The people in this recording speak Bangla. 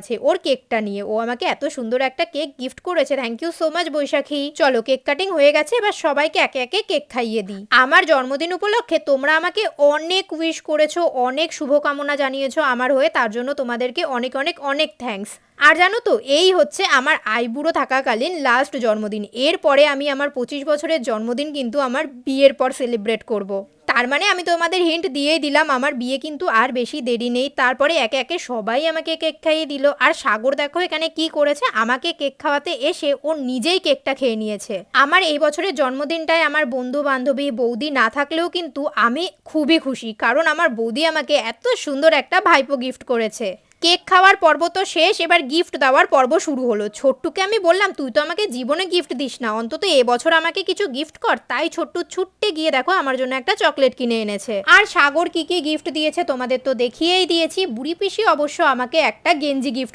আছে ওর কেকটা নিয়ে। ও আমাকে এত সুন্দর একটা কেক গিফট করেছে, থ্যাংক ইউ সো মাচ বৈশাখী। চলো কেক কাটিং হয়ে গেছে, এবার সবাইকে একে একে কেক খাইয়ে দিই। আমার জন্মদিন উপলক্ষে তোমরা আমাকে অনেক উইশ করেছো, অনেক শুভকামনা জানিয়েছো আমার হয়ে, তার জন্য তোমাদেরকে অনেক অনেক অনেক থ্যাঙ্কস। আর জানো তো, এই হচ্ছে আমার আইবুড়ো থাকাকালীন লাস্ট জন্মদিন। এরপরে আমি আমার 25 বছরের জন্মদিন কিন্তু আমার বিয়ের পর সেলিব্রেট করব। তার মানে আমি তোমাদের হিন্ট দিয়েই দিলাম, আমার বিয়ে কিন্তু আর বেশি দেরি নেই। তারপরে একে একে সবাই আমাকে কেক খাইয়ে দিল। আর সাগর দেখো এখানে কি করেছে, আমাকে কেক খাওয়াতে এসে ও নিজেই কেকটা খেয়ে নিয়েছে। আমার এই বছরের জন্মদিনটায় আমার বন্ধু বান্ধবী বৌদি না থাকলেও কিন্তু আমি খুবই খুশি, কারণ আমার বৌদি আমাকে এত সুন্দর একটা ভাইপো গিফট করেছে। কেক খাওয়ার পর্ব তো শেষ, এবার গিফট দেওয়ার পর্ব শুরু হলো। ছোট্টুকে আমি বললাম তুই তো আমাকে জীবনে গিফট দিস না, অন্তত এবছর আমাকে কিছু গিফট কর। তাই ছোট্টু ছুট্টে গিয়ে দেখো আমার জন্য একটা চকলেট কিনে এনেছে। আর সাগর কি কি গিফট দিয়েছে তোমাদের তো দেখিয়েই দিয়েছি। বুড়ি পিসি অবশ্য আমাকে একটা গেঞ্জি গিফট